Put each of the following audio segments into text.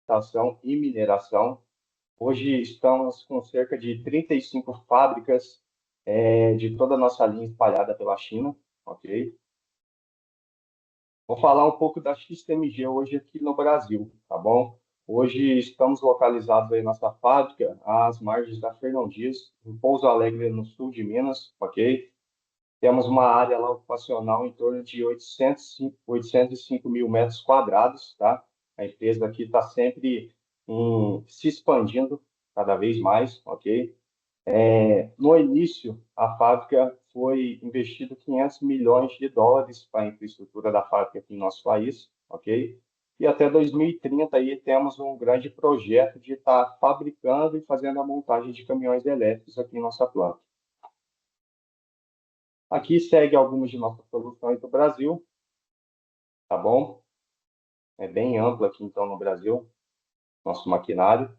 exportação e mineração. Hoje estamos com cerca de 35 fábricas de toda a nossa linha espalhada pela China, ok? Vou falar um pouco da XTMG hoje aqui no Brasil, tá bom? Hoje estamos localizados aí nossa fábrica às margens da Fernão Dias, em Pouso Alegre, no sul de Minas, ok? Temos uma área lá ocupacional em torno de 805 mil metros quadrados, tá? A empresa aqui está sempre se expandindo cada vez mais, ok? No início, a fábrica foi investido 500 milhões de dólares para a infraestrutura da fábrica aqui em nosso país, ok? E até 2030 aí temos um grande projeto de estar fabricando e fazendo a montagem de caminhões elétricos aqui em nossa planta. Aqui segue algumas de nossas soluções do Brasil, tá bom? É bem amplo aqui então no Brasil, nosso maquinário,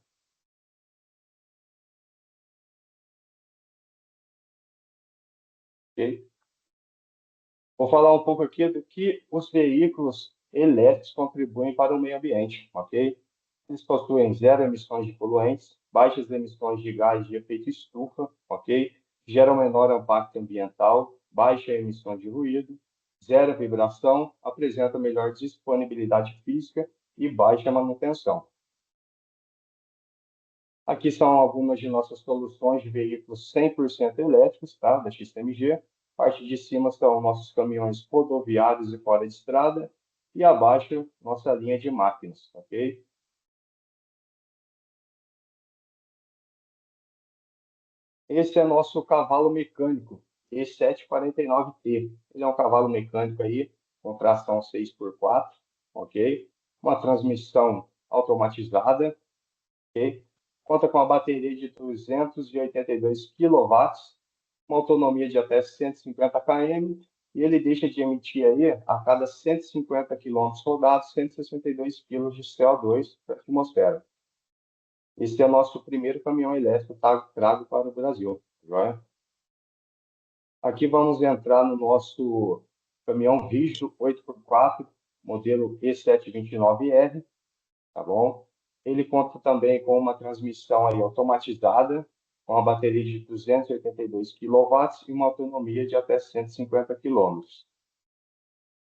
ok? Vou falar um pouco aqui do que os veículos elétricos contribuem para o meio ambiente, ok? Eles possuem zero emissões de poluentes, baixas emissões de gás de efeito estufa, ok? Geram menor impacto ambiental, baixa emissão de ruído, zero vibração, apresenta melhor disponibilidade física e baixa manutenção. Aqui são algumas de nossas soluções de veículos 100% elétricos, tá? Da XTMG. Parte de cima são nossos caminhões rodoviários e fora de estrada. E abaixo, nossa linha de máquinas, ok? Esse é nosso cavalo mecânico, E749T. Ele é um cavalo mecânico aí, com tração 6x4, ok? Uma transmissão automatizada, ok? Conta com uma bateria de 282 quilowatts, uma autonomia de até 150 km, e ele deixa de emitir aí, a cada 150 quilômetros rodados, 162 quilos de CO2 para a atmosfera. Esse é o nosso primeiro caminhão elétrico trago para o Brasil, joia? Aqui vamos entrar no nosso caminhão rígido 8x4, modelo E729R, tá bom? Ele conta também com uma transmissão aí automatizada, com uma bateria de 282 quilowatts e uma autonomia de até 150 quilômetros.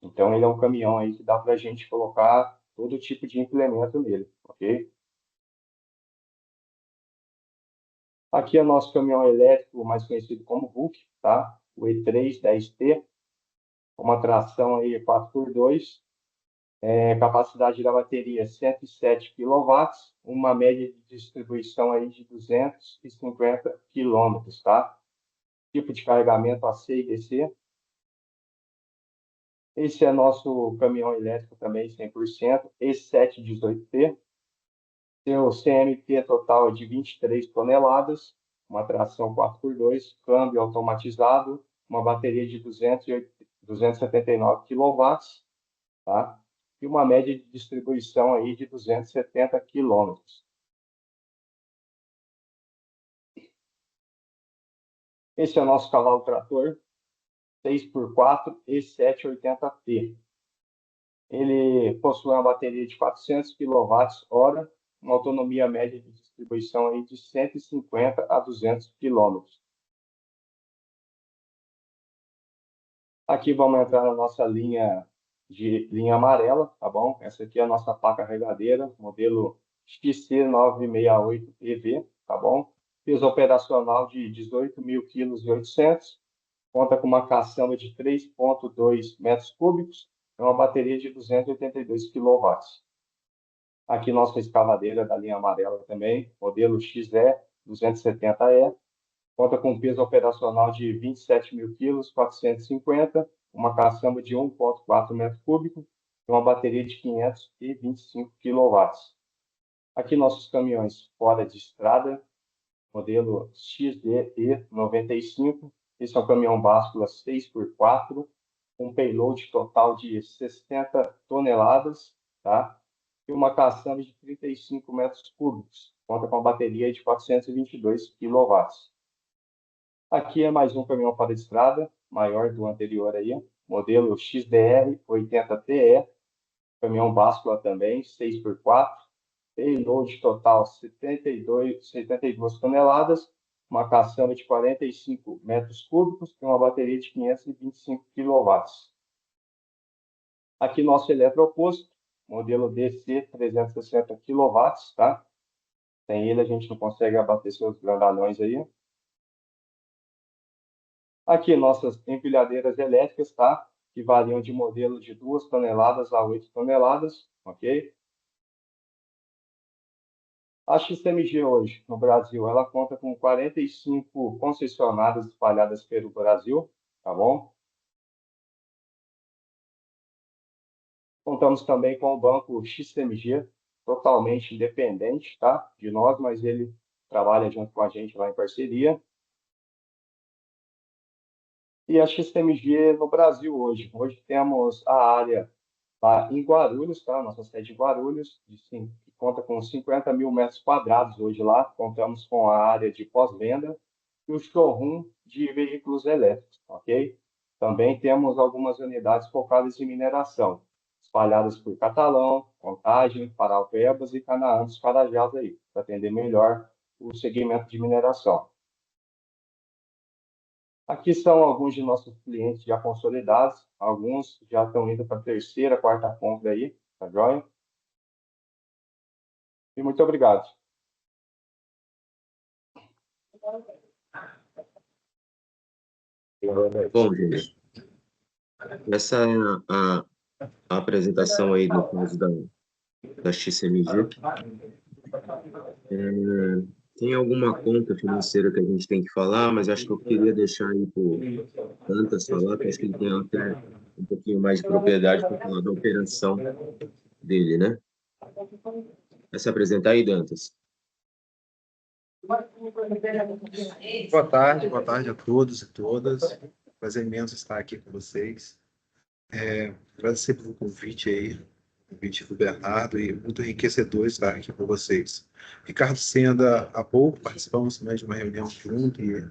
Então, ele é um caminhão aí que dá para a gente colocar todo tipo de implemento nele, ok? Aqui é o nosso caminhão elétrico, mais conhecido como Hulk, tá? O E310T, uma tração aí 4x2, capacidade da bateria 107 quilowatts, uma média de distribuição aí de 250 quilômetros, tá? Tipo de carregamento AC e DC. Esse é nosso caminhão elétrico também 100%, E718T. Seu CMT total é de 23 toneladas, uma tração 4x2, câmbio automatizado, uma bateria de 279 quilowatts, tá? E uma média de distribuição aí de 270 quilômetros. Esse é o nosso cavalo trator 6x4 E780T. Ele possui uma bateria de 400 kWh, uma autonomia média de distribuição aí de 150 a 200 quilômetros. Aqui vamos entrar na nossa linha amarela, tá bom? Essa aqui é a nossa pá carregadeira, modelo XC968EV, tá bom? Peso operacional de 18.800 kg, conta com uma caçamba de 3,2 metros cúbicos e uma bateria de 282 quilowatts. Aqui nossa escavadeira da linha amarela também, modelo XE270E, conta com um peso operacional de 27 mil quilos, 450, uma caçamba de 1,4 metro cúbico e uma bateria de 525 quilowatts. Aqui nossos caminhões fora de estrada, modelo XDE95. Esse é um caminhão báscula 6x4, um payload total de 60 toneladas, tá? E uma caçamba de 35 metros cúbicos. Conta com uma bateria de 422 quilowatts. Aqui é mais um caminhão fora de estrada, maior do anterior aí, modelo XDR 80TE, caminhão báscula também, 6x4, payload total 72 toneladas, uma caçamba de 45 metros cúbicos e uma bateria de 525 kW. Aqui nosso eletroposto, modelo DC 360 kW, tá? Sem ele a gente não consegue abastecer os grandalhões aí. Aqui nossas empilhadeiras elétricas, tá? Que variam de modelo de 2 toneladas a 8 toneladas, ok? A XMG hoje, no Brasil, ela conta com 45 concessionárias espalhadas pelo Brasil, tá bom? Contamos também com o banco XMG, totalmente independente, tá? De nós, mas ele trabalha junto com a gente lá em parceria. E a XMG no Brasil hoje. Hoje temos a área lá em Guarulhos, tá? Nossa sede em Guarulhos, que conta com 50 mil metros quadrados hoje lá. Contamos com a área de pós-venda e o showroom de veículos elétricos, ok? Também temos algumas unidades focadas em mineração, espalhadas por Catalão, Contagem, Paraupebas e Canaã dos Carajás aí, para atender melhor o segmento de mineração. Aqui são alguns de nossos clientes já consolidados, alguns já estão indo para a terceira, quarta compra aí, tá joia? E muito obrigado. Bom, gente, essa é a apresentação aí no caso da XMG. Tem alguma conta financeira que a gente tem que falar, mas acho que eu queria deixar aí para o Dantas falar, que acho que ele tem até um pouquinho mais de propriedade para falar da operação dele, né? Vai se apresentar aí, Dantas. Boa tarde a todos e todas. Prazer imenso estar aqui com vocês. Agradecer pelo convite aí, convite do Bernardo, e muito enriquecedor estar aqui com vocês. Ricardo Senda, há pouco participamos também de uma reunião junto e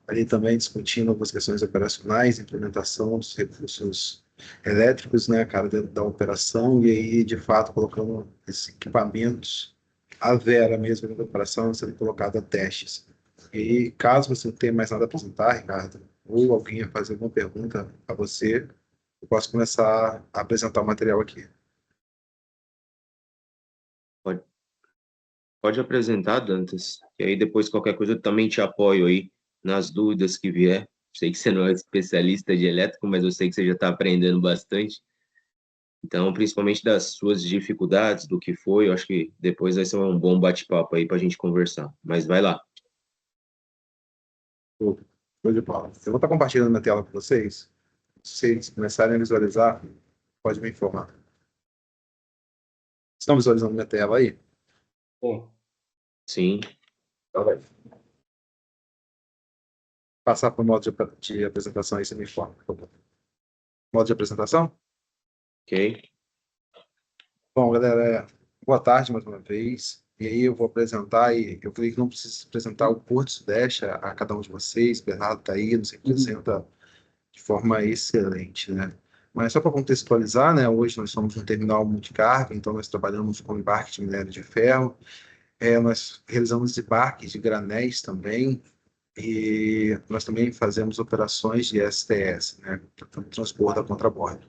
ali também discutindo algumas questões operacionais, implementação dos recursos elétricos, né, cara, dentro da operação, e aí, de fato, colocando esses equipamentos à vera mesmo dentro da operação, sendo colocado a testes. E caso você não tenha mais nada a apresentar, Ricardo, ou alguém a fazer alguma pergunta a você, eu posso começar a apresentar o material aqui. Pode apresentar, Dantas, e aí depois qualquer coisa eu também te apoio aí nas dúvidas que vier. Sei que você não é especialista de elétrico, mas eu sei que você já está aprendendo bastante. Então, principalmente das suas dificuldades, do que foi, eu acho que depois vai ser um bom bate-papo aí para a gente conversar. Mas vai lá. Show de bola. Eu vou estar compartilhando minha tela com vocês. Se vocês começarem a visualizar, pode me informar. Estão visualizando minha tela aí? Sim. Sim. Então vai. Passar para o modo de apresentação aí, você me informa, por favor. Modo de apresentação? Ok. Bom, galera, boa tarde mais uma vez. E aí eu vou apresentar, e eu creio que não preciso apresentar o Porto Sudeste a cada um de vocês. Bernardo está aí, nos representa de forma excelente, né? Mas só para contextualizar, né, hoje nós somos um terminal multicarga, então nós trabalhamos com embarque de minério de ferro, nós realizamos embarques de granéis também, e nós também fazemos operações de STS, né, transporte a contrabordo.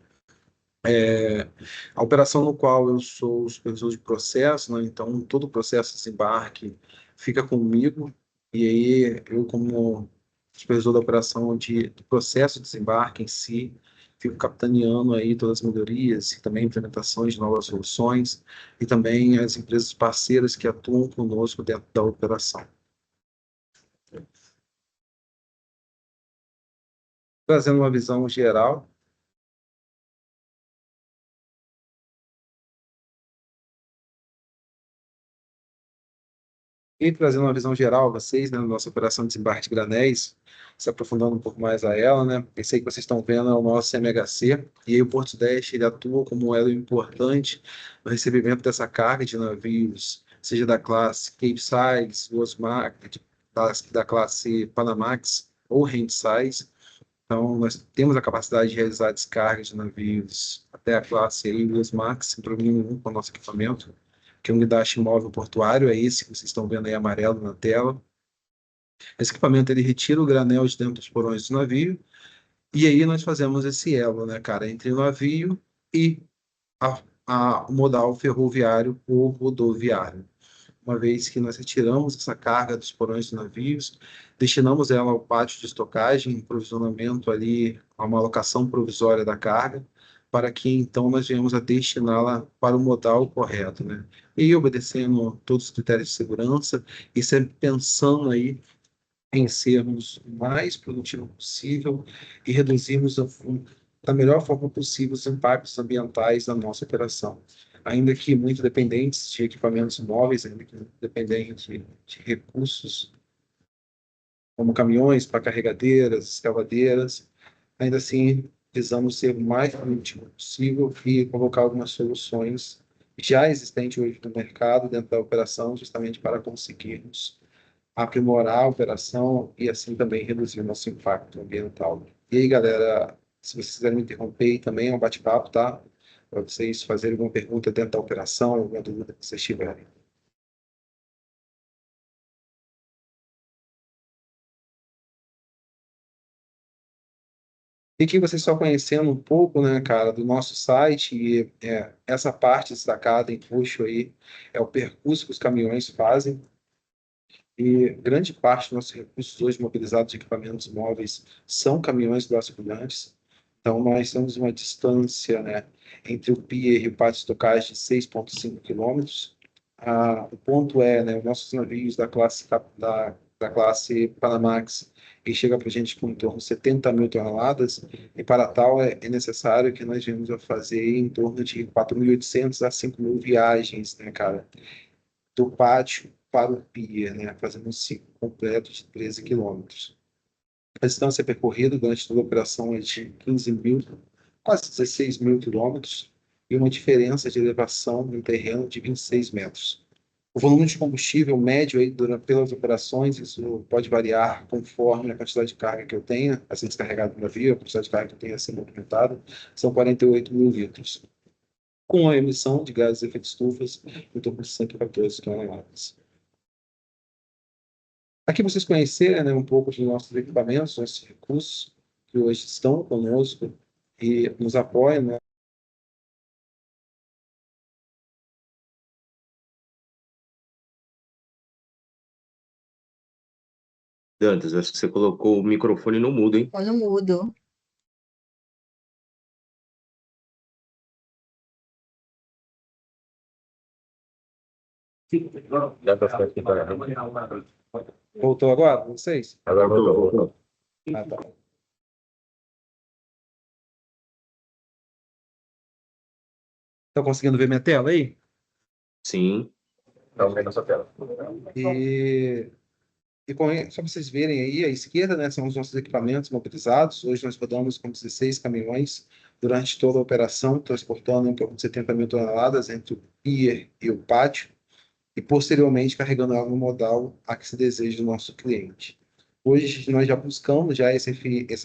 A operação no qual eu sou o supervisor de processo, né, então todo o processo de desembarque fica comigo, e aí eu, como supervisor da operação do processo de desembarque em si, fico capitaneando aí todas as melhorias e também implementações de novas soluções, e também as empresas parceiras que atuam conosco dentro da operação. Trazendo uma visão geral. E trazendo uma visão geral a vocês, né, da nossa operação de desembarque de granéis, se aprofundando um pouco mais a ela, né? Esse aí que vocês estão vendo é o nosso CMHC, e aí o Porto Sudeste ele atua como um elo importante no recebimento dessa carga de navios, seja da classe Capesize, Osmark, da classe Panamax ou Handysize. Então, nós temos a capacidade de realizar descargas de navios até a classe Osmark, sem problema nenhum com o nosso equipamento, que é um guindaste móvel portuário, é esse que vocês estão vendo aí amarelo na tela. Esse equipamento ele retira o granel de dentro dos porões do navio, e aí nós fazemos esse elo, né, cara, entre o navio e o modal ferroviário ou rodoviário. Uma vez que nós retiramos essa carga dos porões dos navios, destinamos ela ao pátio de estocagem, provisionamento ali, a uma alocação provisória da carga, para que então nós venhamos a destiná-la para o modal correto, né? E obedecendo todos os critérios de segurança e sempre pensando aí em sermos o mais produtivo possível e reduzirmos da melhor forma possível os impactos ambientais da nossa operação. Ainda que muito dependentes de equipamentos móveis, ainda que muito dependentes de recursos como caminhões para carregadeiras, escavadeiras, ainda assim visamos ser o mais produtivo possível e colocar algumas soluções já existentes hoje no mercado, dentro da operação, justamente para conseguirmos aprimorar a operação e assim também reduzir o nosso impacto ambiental. E aí, galera, se vocês quiserem me interromper aí também, é um bate-papo, tá? Para vocês fazerem alguma pergunta dentro da operação, alguma dúvida que vocês tiverem. E que vocês só conhecendo um pouco, né, cara, do nosso site, e essa parte destacada em roxo aí é o percurso que os caminhões fazem. E grande parte dos nossos recursos hoje mobilizados de equipamentos móveis são caminhões basculantes. Então, nós temos uma distância, né, entre o pier e o pátio de estocagem de 6,5 quilômetros. O ponto é, né, os nossos navios da classe Panamax, que chega para a gente com em torno de 70 mil toneladas, e para tal é necessário que nós venhamos a fazer em torno de 4.800 a 5.000 viagens, né, cara, do pátio para o pier, né, fazendo um ciclo completo de 13 quilômetros. A distância percorrida durante toda a operação é de 15 mil, quase 16 mil quilômetros, e uma diferença de elevação no terreno de 26 metros. O volume de combustível médio aí pelas operações, isso pode variar conforme a quantidade de carga que eu tenha a ser descarregada no navio, a quantidade de carga que eu tenha a ser movimentada, são 48 mil litros, com a emissão de gases de efeito de estufas em torno de 114 toneladas. Aqui vocês conhecerem, né, um pouco dos nossos equipamentos, nossos recursos, que hoje estão conosco e nos apoiam, né? Dantas, acho que você colocou o microfone no mudo, hein? Põe no mudo. Dá pra ficar aqui para Voltou agora, vocês? Agora voltou. Ah, tá. Estão conseguindo ver minha tela aí? Sim. Tá vendo essa tela. E só para vocês verem aí, à esquerda, né, são os nossos equipamentos mobilizados. Hoje nós rodamos com 16 caminhões durante toda a operação, transportando em torno de 70 mil toneladas entre o pier e o pátio, e posteriormente carregando ela no modal a que se deseja do nosso cliente. Hoje nós já buscamos já essa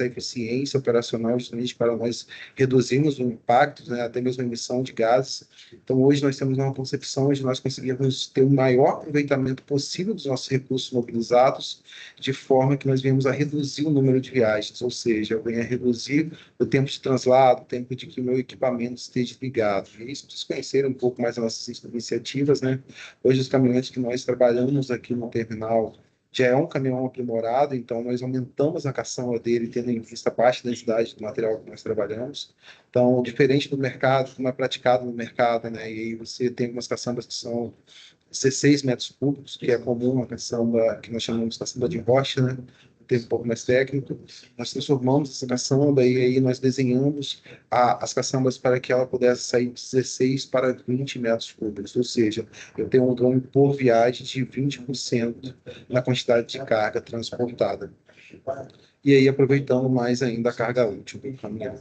eficiência operacional justamente para nós reduzirmos o impacto, né, até mesmo a emissão de gases. Então hoje nós temos uma concepção de nós conseguirmos ter o maior aproveitamento possível dos nossos recursos mobilizados, de forma que nós venhamos a reduzir o número de viagens, ou seja, eu venho a reduzir o tempo de translado, o tempo de que o meu equipamento esteja ligado. E isso, para vocês conhecerem um pouco mais as nossas iniciativas, né? Hoje os caminhões que nós trabalhamos aqui no terminal já é um caminhão aprimorado, então nós aumentamos a caçamba dele, tendo em vista a baixa densidade do material que nós trabalhamos. Então, diferente do mercado, como é praticado no mercado, né? E aí você tem algumas caçambas que são 16 metros cúbicos, que é comum uma caçamba que nós chamamos de caçamba de rocha, né? Um termo um pouco mais técnico. Nós transformamos essa caçamba e aí nós desenhamos as caçambas para que ela pudesse sair de 16 para 20 metros cúbicos, ou seja, eu tenho um ganho por viagem de 20% na quantidade de carga transportada. E aí aproveitando mais ainda a carga útil do caminhão.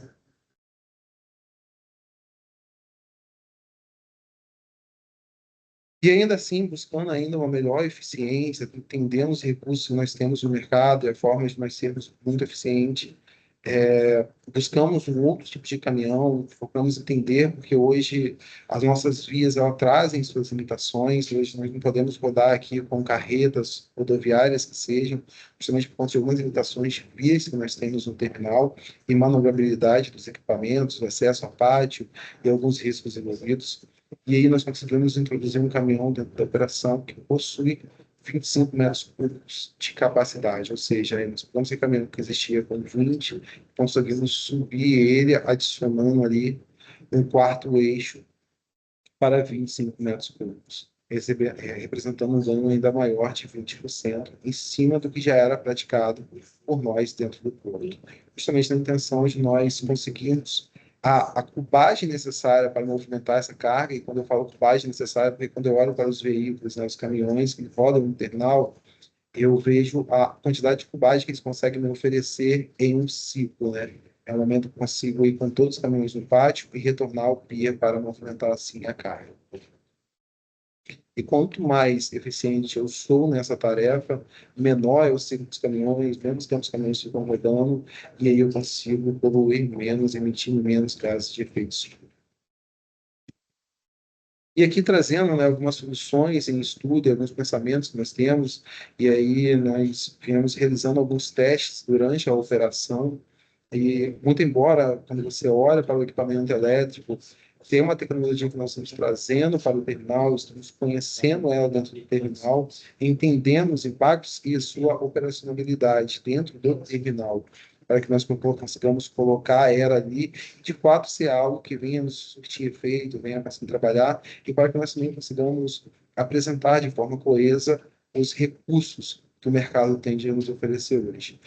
E ainda assim, buscando ainda uma melhor eficiência, entendendo os recursos que nós temos no mercado e a forma de nós sermos muito eficientes, buscamos um outro tipo de caminhão, focamos em entender, porque hoje as nossas vias elas trazem suas limitações, hoje nós não podemos rodar aqui com carretas rodoviárias que sejam, justamente por conta de algumas limitações de vias que nós temos no terminal e manobrabilidade dos equipamentos, o acesso a pátio e alguns riscos envolvidos. E aí nós conseguimos introduzir um caminhão dentro da operação que possui 25 metros cúbicos de capacidade, ou seja, aí nós pegamos esse caminhão que existia com 20, conseguimos subir ele, adicionando ali um quarto eixo para 25 metros cúbicos, representando um ganho ainda maior de 20% em cima do que já era praticado por nós dentro do porto. Justamente na intenção de nós conseguirmos a cubagem necessária para movimentar essa carga, e quando eu falo cubagem necessária, porque quando eu olho para os veículos, né, os caminhões que rodam no terminal, eu vejo a quantidade de cubagem que eles conseguem me oferecer em um ciclo, né? É o momento que eu consigo ir com todos os caminhões no pátio e retornar ao pier para movimentar assim a carga. E quanto mais eficiente eu sou nessa tarefa, menor é o ciclo dos caminhões, menos tempo os caminhões ficam rodando, e aí eu consigo poluir menos, emitir menos gases de efeito estufa. E aqui trazendo, né, algumas soluções em estudo, e alguns pensamentos que nós temos, e aí nós viemos realizando alguns testes durante a operação, e muito embora, quando você olha para o equipamento elétrico, tem uma tecnologia que nós estamos trazendo para o terminal, estamos conhecendo ela dentro do terminal, entendendo os impactos e sua operacionalidade dentro do terminal, para que nós consigamos colocar ela ali, de fato ser algo que venha nos surtir efeito, venha assim trabalhar, e para que nós também consigamos apresentar de forma coesa os recursos que o mercado tem de nos oferecer hoje.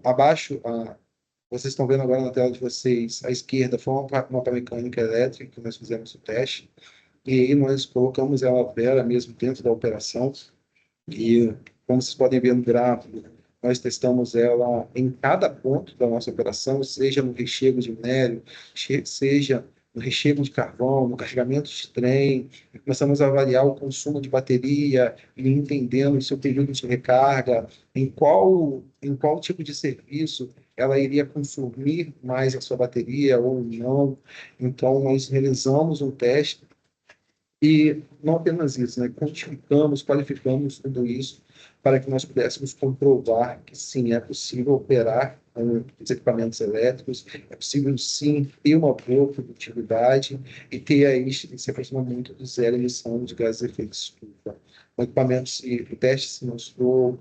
Abaixo, vocês estão vendo agora na tela de vocês, à esquerda foi uma mapa mecânica elétrica que nós fizemos o teste, e aí nós colocamos ela vera mesmo dentro da operação, e como vocês podem ver no gráfico, nós testamos ela em cada ponto da nossa operação, seja no recheio de minério, seja no recheio de carvão, no carregamento de trem, começamos a avaliar o consumo de bateria e entendendo o seu período de recarga, em qual tipo de serviço ela iria consumir mais a sua bateria ou não. Então, nós realizamos um teste e não apenas isso, né? Quantificamos, qualificamos tudo isso para que nós pudéssemos comprovar que sim, é possível operar os equipamentos elétricos, é possível sim ter uma boa produtividade e ter aí esse aproximamento de zero emissão de gases de efeito estufa. O teste se mostrou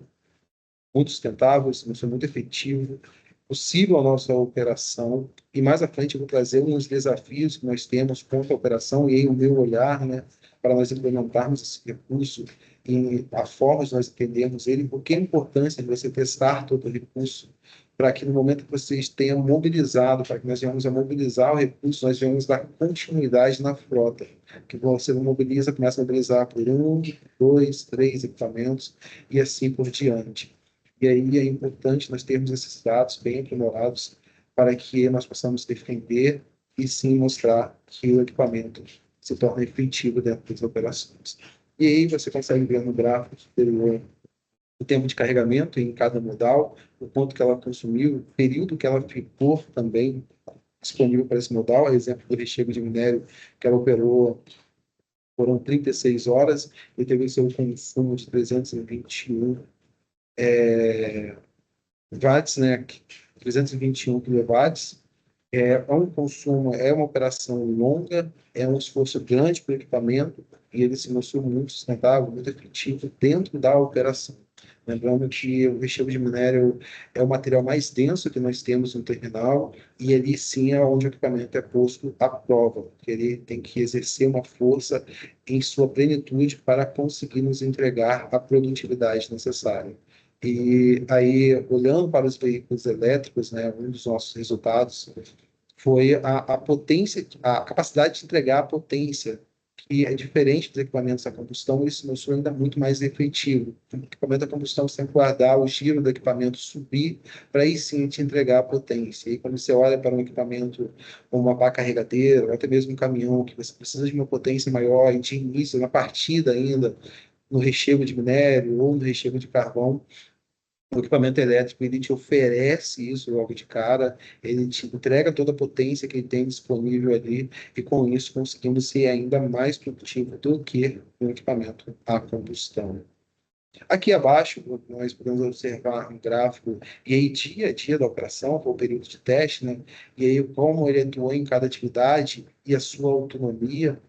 muito sustentável, se mostrou muito efetivo, possível a nossa operação, e mais à frente eu vou trazer uns desafios que nós temos quanto à operação, e aí o meu olhar, né, para nós implementarmos esse recurso e a forma de nós entendermos ele, porque a importância de você testar todo o recurso, para que no momento que vocês tenham mobilizado, para que nós venhamos a mobilizar o recurso, nós venhamos dar continuidade na frota, que você mobiliza, começa a mobilizar por 1, 2, 3 equipamentos, e assim por diante. E aí é importante nós termos esses dados bem aprimorados para que nós possamos defender e sim mostrar que o equipamento se torna efetivo dentro das operações. E aí você consegue ver no gráfico superior o tempo de carregamento em cada modal, o quanto que ela consumiu, o período que ela ficou também disponível para esse modal, exemplo do recheio de minério que ela operou foram 36 horas e teve seu consumo de 321 watts, né, 321 quilowatts. É um consumo, é uma operação longa, é um esforço grande para o equipamento e ele se mostrou muito sustentável, muito efetivo dentro da operação. Lembrando que o recheio de minério é o material mais denso que nós temos no terminal e ali sim é onde o equipamento é posto à prova, porque ele tem que exercer uma força em sua plenitude para conseguir nos entregar a produtividade necessária. E aí, olhando para os veículos elétricos, né, um dos nossos resultados foi a potência, a capacidade de entregar a potência, que é diferente dos equipamentos a combustão, ele se mostrou ainda muito mais efetivo. O equipamento a combustão você tem que guardar o giro do equipamento subir, para aí sim te entregar a potência. E quando você olha para um equipamento como uma pá carregadeira, ou até mesmo um caminhão, que você precisa de uma potência maior, e de início, na partida ainda, no recheio de minério ou no recheio de carvão, O equipamento elétrico, ele te oferece isso logo de cara, ele te entrega toda a potência que ele tem disponível ali, e com isso conseguimos ser ainda mais produtivo do que um equipamento a combustão. Aqui abaixo, nós podemos observar um gráfico, e aí dia a dia da operação, foi o período de teste, né? E aí como ele atuou em cada atividade e a sua autonomia,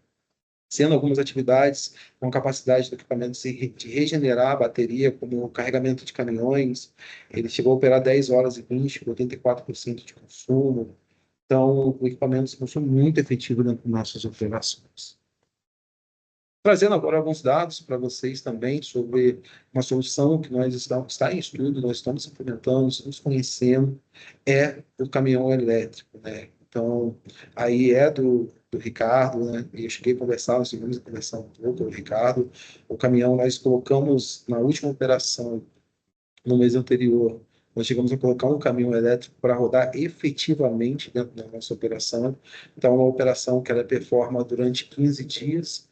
sendo algumas atividades com capacidade do equipamento de regenerar a bateria, como o carregamento de caminhões, ele chegou a operar 10 horas e 20, com 84% de consumo. Então, o equipamento se mostrou muito efetivo dentro das nossas operações. Trazendo agora alguns dados para vocês também sobre uma solução que nós está em estudo, nós estamos implementando, estamos conhecendo, é o caminhão elétrico, né? Então, aí é do Ricardo, né? E eu cheguei a conversar, nós tivemos a conversar um pouco com o Ricardo. O caminhão nós colocamos na última operação, no mês anterior, nós chegamos a colocar um caminhão elétrico para rodar efetivamente dentro da nossa operação. Então, é uma operação que ela performa durante 15 dias,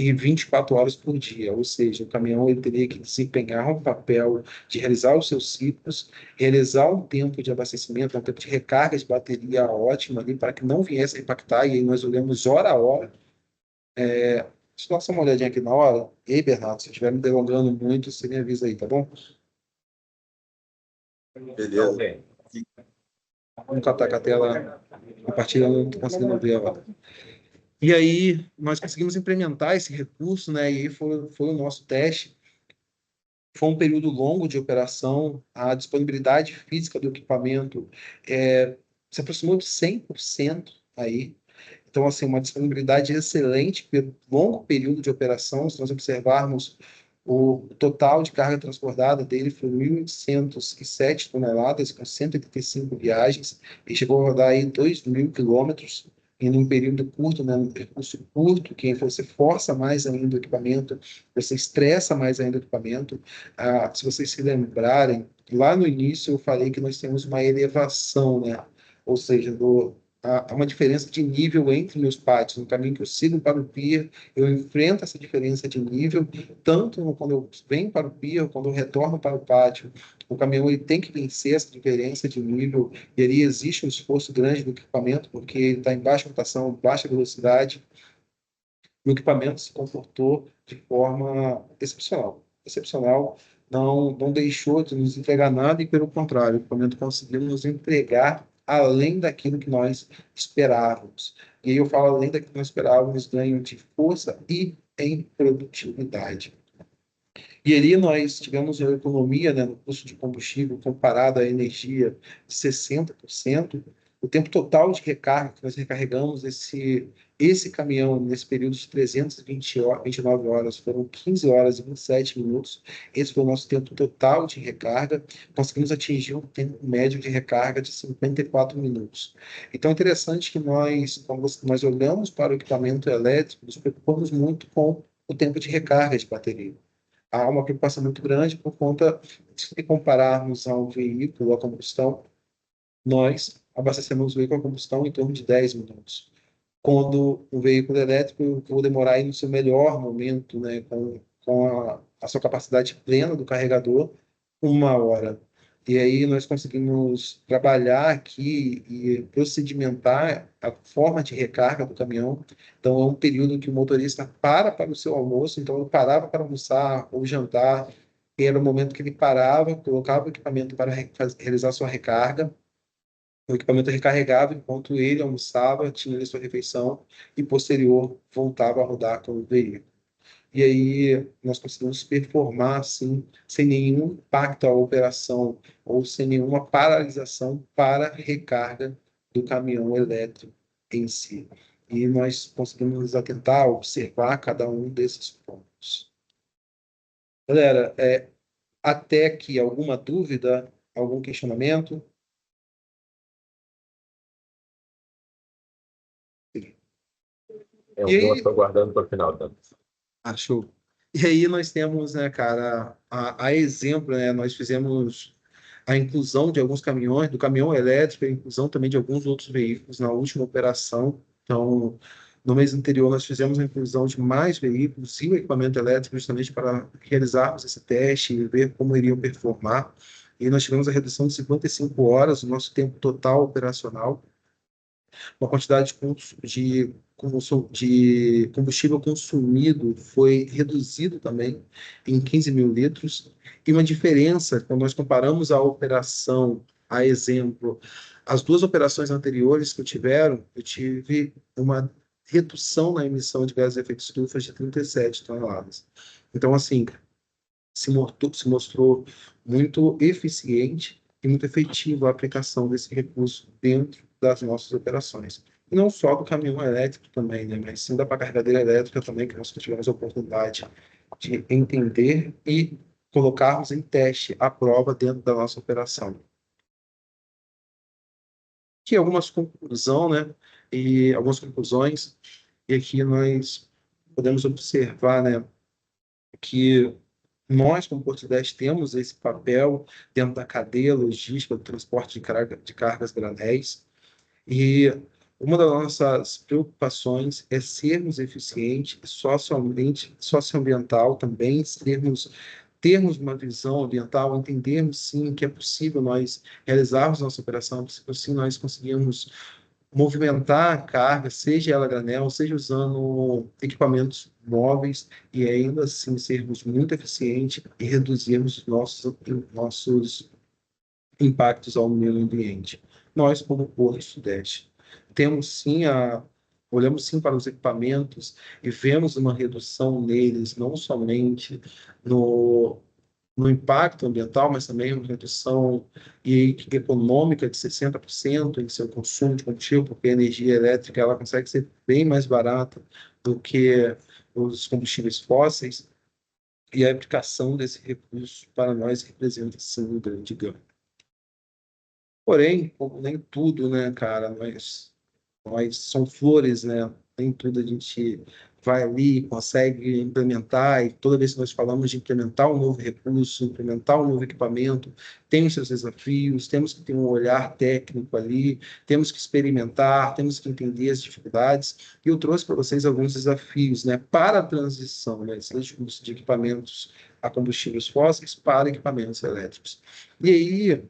e 24 horas por dia, ou seja, o caminhão ele teria que desempenhar um papel de realizar os seus ciclos, realizar um tempo de abastecimento, um tempo de recarga de bateria ótima ali, para que não viesse a impactar, e aí nós olhamos hora a hora. Deixa eu dar só uma olhadinha aqui na hora. Ei, Bernardo, se eu estiver me delongando muito, você me avisa aí, tá bom? Beleza. Vamos catar com a tela compartilhando, não estou conseguindo ver agora. E aí, nós conseguimos implementar esse recurso, né? E aí foi o nosso teste. Foi um período longo de operação, a disponibilidade física do equipamento se aproximou de 100% aí. Então, assim, uma disponibilidade excelente pelo longo período de operação. Se nós observarmos, o total de carga transportada dele foi 1.807 toneladas, com 185 viagens, e chegou a rodar aí 2.000 quilômetros, em um período curto, né, um percurso curto, que você força mais ainda o equipamento, você estressa mais ainda o equipamento. Se vocês se lembrarem, lá no início eu falei que nós temos uma elevação, né? Ou seja, há uma diferença de nível entre meus pátios. No caminho que eu sigo para o pier, eu enfrento essa diferença de nível, tanto quando eu venho para o pier, quando eu retorno para o pátio. O caminhão ele tem que vencer essa diferença de nível, e ali existe um esforço grande do equipamento, porque ele está em baixa rotação, baixa velocidade. O equipamento se comportou de forma excepcional. Excepcional, não deixou de nos entregar nada, e pelo contrário, o equipamento conseguiu nos entregar além daquilo que nós esperávamos. E aí eu falo além daquilo que nós esperávamos, ganho de força e em produtividade. E ali nós tivemos uma economia, né, no custo de combustível comparado à energia de 60%. O tempo total de recarga que nós recarregamos esse caminhão nesse período de 329 horas foram 15 horas e 27 minutos. Esse foi o nosso tempo total de recarga. Conseguimos atingir um tempo médio de recarga de 54 minutos. Então é interessante que nós, quando nós olhamos para o equipamento elétrico, nos preocupamos muito com o tempo de recarga de bateria. Há uma preocupação muito grande por conta de, se compararmos a um veículo a combustão, nós abastecemos o veículo a combustão em torno de 10 minutos. Quando o veículo elétrico, eu vou demorar aí no seu melhor momento, né, com a sua capacidade plena do carregador, 1 hora. E aí nós conseguimos trabalhar aqui e procedimentar a forma de recarga do caminhão. Então, é um período que o motorista para o seu almoço, então ele parava para almoçar ou jantar, e era o momento que ele parava, colocava o equipamento para realizar sua recarga. O equipamento recarregava enquanto ele almoçava, tinha ali sua refeição, e posterior voltava a rodar com o veículo. E aí nós conseguimos performar assim, sem nenhum impacto à operação ou sem nenhuma paralisação para a recarga do caminhão elétrico em si. E nós conseguimos nos atentar, observar cada um desses pontos. Galera, até aqui alguma dúvida, algum questionamento? Eu E aí, estou aguardando para o final, tá? show. E aí nós temos, né, cara, a exemplo, né, nós fizemos a inclusão de alguns caminhões, do caminhão elétrico, a inclusão também de alguns outros veículos na última operação. Então, no mês anterior, nós fizemos a inclusão de mais veículos e o equipamento elétrico, justamente para realizarmos esse teste e ver como iriam performar. e nós tivemos a redução de 55 horas do nosso tempo total operacional, uma quantidade de combustível consumido foi reduzido também em 15 mil litros, e uma diferença, quando nós comparamos a operação, a exemplo, as duas operações anteriores que eu tive uma redução na emissão de gases de efeito estufa de 37 toneladas. Então, assim, se mostrou muito eficiente e muito efetiva a aplicação desse recurso dentro das nossas operações. E não só do caminhão elétrico também, né, mas sim da carregadeira elétrica também, que nós tivemos a oportunidade de entender e colocarmos em teste à prova dentro da nossa operação. Aqui algumas conclusões, né, e algumas conclusões, e aqui nós podemos observar, né, que nós, como Porto Sudeste, temos esse papel dentro da cadeia logística do transporte de cargas granéis, e uma das nossas preocupações é sermos eficientes socialmente, socioambiental também, termos uma visão ambiental, entendermos sim que é possível nós realizarmos nossa operação, é possível sim nós conseguirmos movimentar a carga, seja ela granel, seja usando equipamentos móveis, e ainda assim sermos muito eficientes e reduzirmos nossos impactos ao meio ambiente. Nós, como Porto Sudeste, temos sim olhamos sim para os equipamentos e vemos uma redução neles, não somente no impacto ambiental, mas também uma redução econômica de 60% em seu consumo de combustível, porque a energia elétrica ela consegue ser bem mais barata do que os combustíveis fósseis, e a aplicação desse recurso para nós representa sim um grande ganho. Porém, como nem tudo, né, cara, nós são flores, né? Nem tudo a gente vai ali e consegue implementar, e toda vez que nós falamos de implementar um novo recurso, implementar um novo equipamento, tem os seus desafios, temos que ter um olhar técnico ali, temos que experimentar, temos que entender as dificuldades, e eu trouxe para vocês alguns desafios, né, para a transição, né, seja de equipamentos a combustíveis fósseis para equipamentos elétricos. E aí,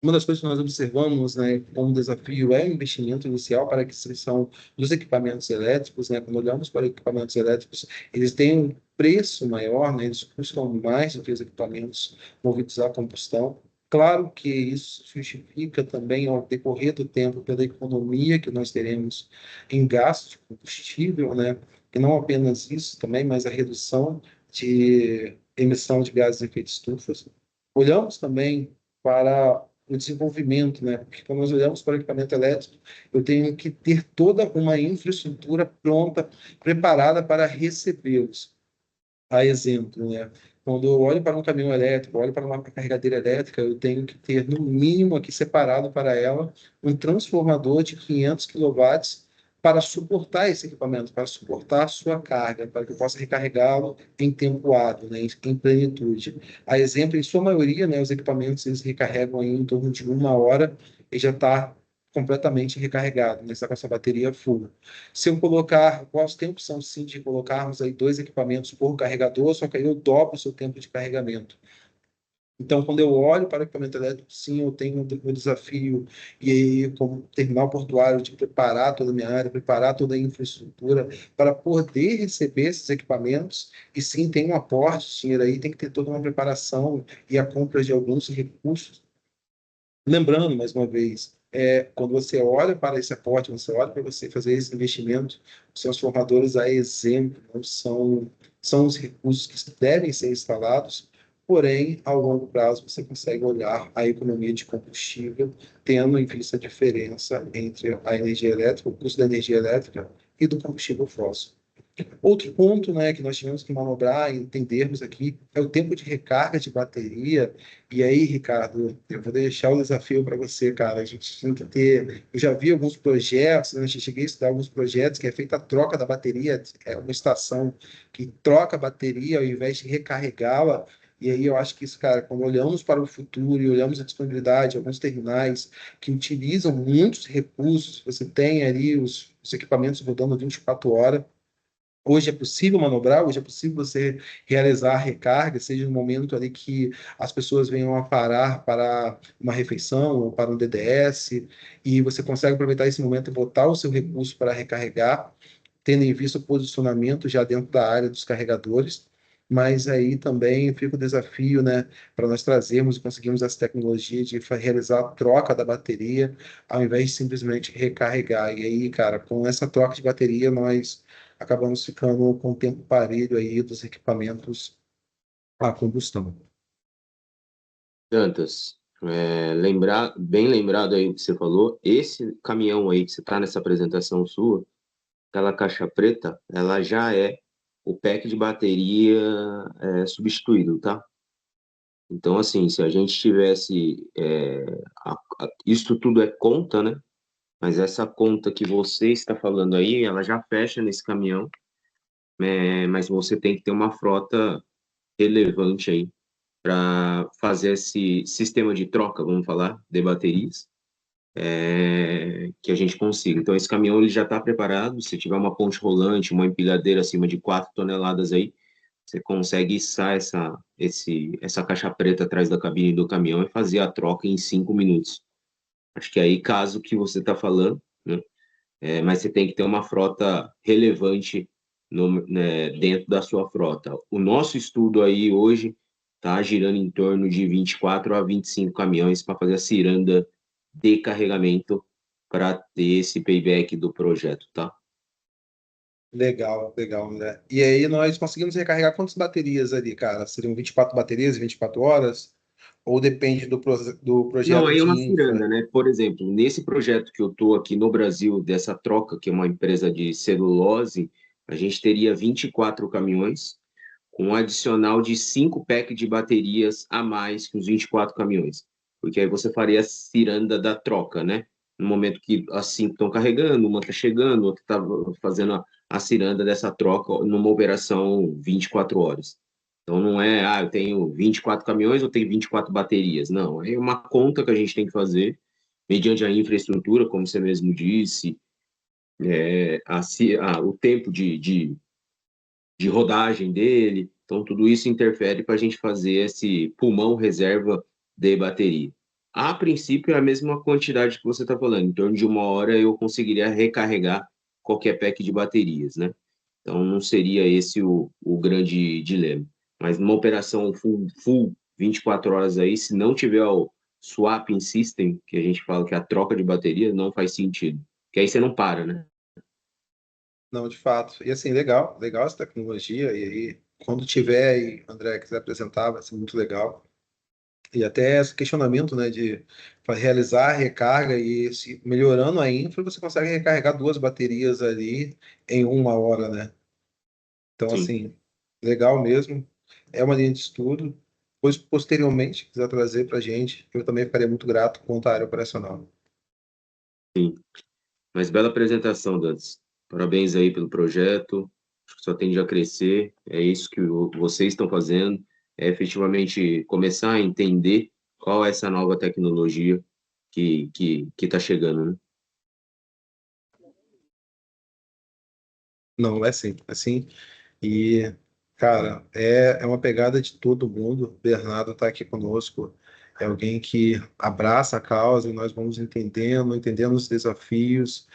uma das coisas que nós observamos, né, como desafio é o investimento inicial para a aquisição dos equipamentos elétricos, né? Quando olhamos para equipamentos elétricos, eles têm um preço maior, né? Eles custam mais do que os equipamentos movidos a combustão. Claro que isso se justifica também ao decorrer do tempo pela economia que nós teremos em gasto de combustível, né? E não apenas isso também, mas a redução de emissão de gases de efeito estufa. Olhamos também para o desenvolvimento, né? Porque quando nós olhamos para o equipamento elétrico, eu tenho que ter toda uma infraestrutura pronta, preparada para recebê-los. A exemplo, né? Quando eu olho para um caminhão elétrico, olho para uma carregadeira elétrica, eu tenho que ter, no mínimo, aqui separado para ela, um transformador de 500 quilowatts para suportar esse equipamento, para suportar a sua carga, para que eu possa recarregá-lo em tempo hábil, né, em plenitude. A exemplo, em sua maioria, né, os equipamentos eles recarregam aí em torno de 1 hora e já está completamente recarregado, né, está com essa bateria full. Se eu colocar, quais tempos são sim de colocarmos aí 2 equipamentos por carregador, só que aí eu dobro o seu tempo de carregamento. Então, quando eu olho para o equipamento elétrico, sim, eu tenho um desafio, e aí, como terminal portuário, de preparar toda a minha área, preparar toda a infraestrutura para poder receber esses equipamentos, e sim, tem um aporte de dinheiro aí, tem que ter toda uma preparação e a compra de alguns recursos. Lembrando, mais uma vez, quando você olha para esse aporte, você olha para você fazer esse investimento, os seus formadores, a exemplo, não são os recursos que devem ser instalados, porém, ao longo prazo, você consegue olhar a economia de combustível, tendo em vista a diferença entre a energia elétrica, o custo da energia elétrica e do combustível fóssil. Outro ponto, né, que nós tivemos que manobrar e entendermos aqui é o tempo de recarga de bateria. E aí, Ricardo, eu vou deixar o desafio para você, cara. A gente tem que ter. Eu já vi alguns projetos, né, eu cheguei a estudar alguns projetos que é feita a troca da bateria, é uma estação que troca a bateria ao invés de recarregá-la. E aí eu acho que isso, cara, quando olhamos para o futuro e olhamos a disponibilidade, alguns terminais que utilizam muitos recursos, você tem ali os equipamentos rodando 24 horas. Hoje é possível manobrar, hoje é possível você realizar a recarga, seja no momento ali que as pessoas venham a parar para uma refeição ou para um DDS, e você consegue aproveitar esse momento e botar o seu recurso para recarregar, tendo em vista o posicionamento já dentro da área dos carregadores. Mas aí também fica o desafio, né, para nós trazermos e conseguirmos essa tecnologia de realizar a troca da bateria, ao invés de simplesmente recarregar. E aí, cara, com essa troca de bateria, nós acabamos ficando com o tempo parelho aí dos equipamentos a combustão. Dantas, bem lembrado aí o que você falou, esse caminhão aí que você está nessa apresentação sua, aquela caixa preta, ela já é o pack de bateria substituído, tá? Então, assim, se a gente tivesse, isso tudo é conta, né? Mas essa conta que você está falando aí, ela já fecha nesse caminhão, mas você tem que ter uma frota relevante aí para fazer esse sistema de troca, vamos falar, de baterias, que a gente consiga. Então, esse caminhão ele já está preparado. Se tiver uma ponte rolante, uma empilhadeira acima de 4 toneladas aí, você consegue içar essa caixa preta atrás da cabine do caminhão e fazer a troca em 5 minutos. Acho que aí, caso que você está falando, né? Mas você tem que ter uma frota relevante dentro da sua frota. O nosso estudo aí hoje está girando em torno de 24 a 25 caminhões para fazer a ciranda de carregamento para ter esse payback do projeto, tá? Legal, legal, né? E aí nós conseguimos recarregar quantas baterias ali, cara? Seriam 24 baterias, 24 horas? Ou depende do Não, projeto aí é de uma infra? ciranda, né? Por exemplo, nesse projeto que eu estou aqui no Brasil, dessa troca, que é uma empresa de celulose, a gente teria 24 caminhões, com um adicional de 5 packs de baterias a mais que os 24 caminhões. Porque aí você faria a ciranda da troca, né? No momento que as 5 estão carregando, uma está chegando, outra está fazendo a ciranda dessa troca numa operação 24 horas. Então não é, eu tenho 24 caminhões, eu tenho 24 baterias. Não, é uma conta que a gente tem que fazer, mediante a infraestrutura, como você mesmo disse, o tempo de rodagem dele. Então, tudo isso interfere para a gente fazer esse pulmão reserva de bateria. A princípio, é a mesma quantidade que você está falando. Em torno de 1 hora, eu conseguiria recarregar qualquer pack de baterias, né? Então, não seria esse o grande dilema. Mas numa operação full 24 horas aí, se não tiver o swapping system, que a gente fala que é a troca de bateria, não faz sentido. Porque aí você não para, né? Não, de fato. E assim, legal, legal essa tecnologia. E aí, quando tiver aí, André, quiser apresentar, vai ser muito legal. E até esse questionamento, né, de realizar a recarga e melhorando a infra, você consegue recarregar 2 baterias ali em 1 hora, né? Então, Sim. assim, legal mesmo. É uma linha de estudo. Pois, posteriormente, quiser trazer para a gente, eu também ficaria muito grato quanto à área operacional. Sim. Mas bela apresentação, Dantes. Parabéns aí pelo projeto. Acho que só tende a crescer. É isso que vocês estão fazendo. É efetivamente começar a entender qual é essa nova tecnologia que está chegando, né? Não, é sim, é sim. E, cara, é uma pegada de todo mundo. Bernardo está aqui conosco. É alguém que abraça a causa e nós vamos entendendo os desafios,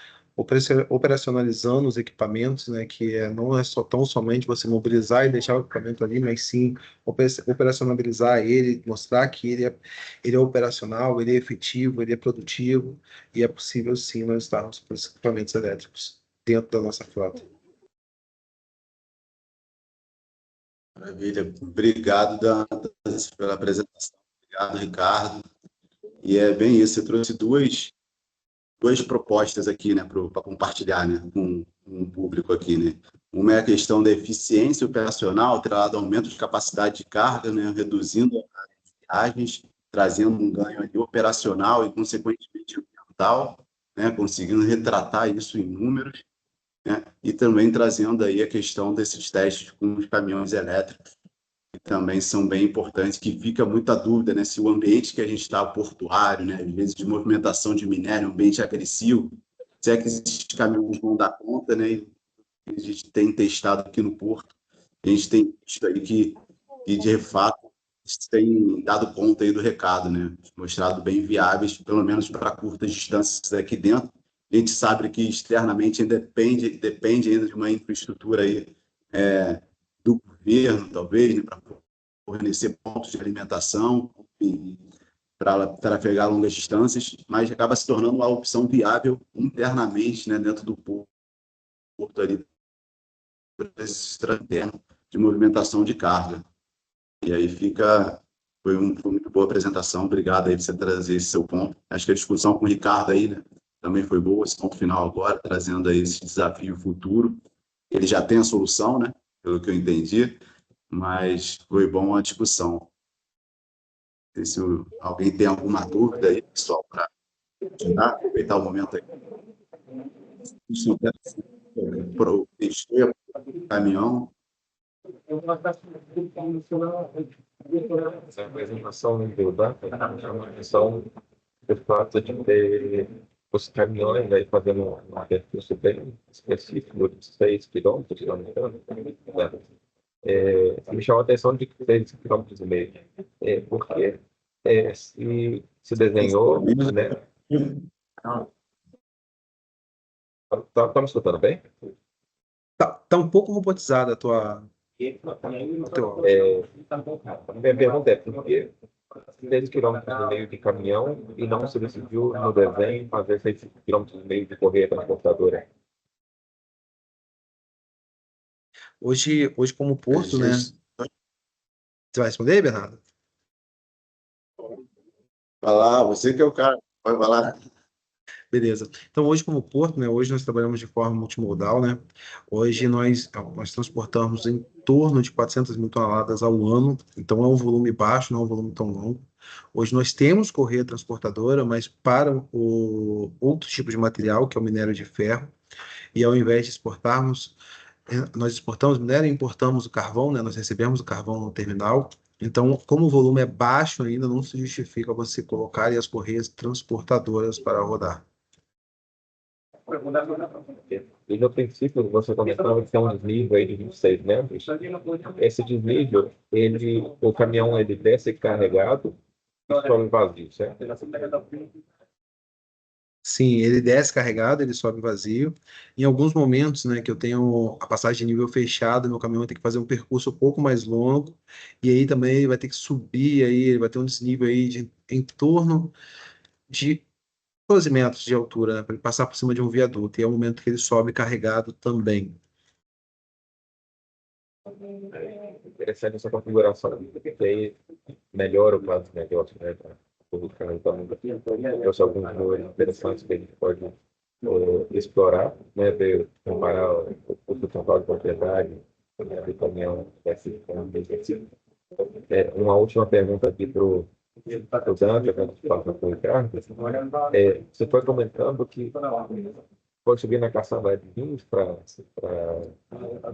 operacionalizando os equipamentos, né? Que não é só tão somente você mobilizar e deixar o equipamento ali, mas sim operacionalizar ele, mostrar que ele é operacional, ele é efetivo, ele é produtivo e é possível sim nós estarmos com esses equipamentos elétricos dentro da nossa frota. Maravilha. Obrigado, Dantas, pela apresentação. Obrigado, Ricardo. E é bem isso, você trouxe duas propostas aqui, né, para compartilhar, né, com o público aqui, né. Uma é a questão da eficiência operacional, atrelada ao aumento de capacidade de carga, né, reduzindo as viagens, trazendo um ganho ali operacional e, consequentemente, ambiental, né, conseguindo retratar isso em números, né, e também trazendo aí a questão desses testes com os caminhões elétricos, que também são bem importantes, que fica muita dúvida, né, se o ambiente que a gente está, portuário, né, às vezes de movimentação de minério, um ambiente agressivo, se é que esses caminhões vão dar conta, né, que a gente tem testado aqui no Porto. A gente tem visto aí que de fato, têm dado conta aí do recado, né? Mostrado bem viáveis, pelo menos para curtas distâncias aqui dentro. A gente sabe que externamente ainda depende ainda de uma infraestrutura aí, do governo, talvez, né, para fornecer pontos de alimentação e para trafegar longas distâncias, mas acaba se tornando uma opção viável internamente, né, dentro do porto ali, para esse interno de movimentação de carga. E aí foi muito boa a apresentação, obrigado aí por você trazer esse seu ponto. Acho que a discussão com o Ricardo aí, né, também foi boa, esse ponto final agora, trazendo aí esse desafio futuro. Ele já tem a solução, né, pelo que eu entendi, mas foi bom a discussão. Não sei se alguém tem alguma dúvida aí, pessoal, para aproveitar o momento aí. Para o caminhão. Essa apresentação não deu data, é uma questão do fato de ter os caminhões aí fazendo um percurso bem específico de 6 quilômetros, se não me engano, né? Me chamou a atenção de 6,5 quilômetros, porque se desenhou, né? Tá me escutando bem? Tá um pouco robotizada a tua. Minha pergunta é por que 6 quilômetros e meio de caminhão e não se decidiu no desenho fazer 6 quilômetros e meio de correia transportadora? Hoje como porto, né? Você vai responder, Bernardo? Vai lá, você que é o cara, vai falar. Beleza. Então, hoje, como porto, né? Hoje nós trabalhamos de forma multimodal, né? Hoje nós transportamos em torno de 400 mil toneladas ao ano, então é um volume baixo, não é um volume tão longo. Hoje nós temos correia transportadora, mas para o outro tipo de material, que é o minério de ferro, e ao invés de exportarmos, nós exportamos minério e importamos o carvão, né? Nós recebemos o carvão no terminal. Então, como o volume é baixo ainda, não se justifica você colocar as correias transportadoras para rodar. E no princípio, você comentava que tem um desnível aí de 26 metros. Esse desnível, o caminhão ele desce carregado e sobe vazio, certo? Sim, ele desce carregado, ele sobe vazio. Em alguns momentos, né, que eu tenho a passagem de nível fechado, meu caminhão vai ter que fazer um percurso um pouco mais longo, e aí também ele vai ter que subir, aí ele vai ter um desnível aí em torno de 12 metros de altura, né, para ele passar por cima de um viaduto, e é o momento que ele sobe carregado também. Interessante essa configuração, porque aí melhora o prazo de negócio, né? Para publicar, então, trouxe alguns valores interessantes que a gente pode explorar, né? Ver, comparar o custo total de propriedade, né, do caminhão específico. Uma última pergunta aqui para o Dante, antes de passar para o Ricardo. Você foi comentando que foi subir na caçamba de 20 para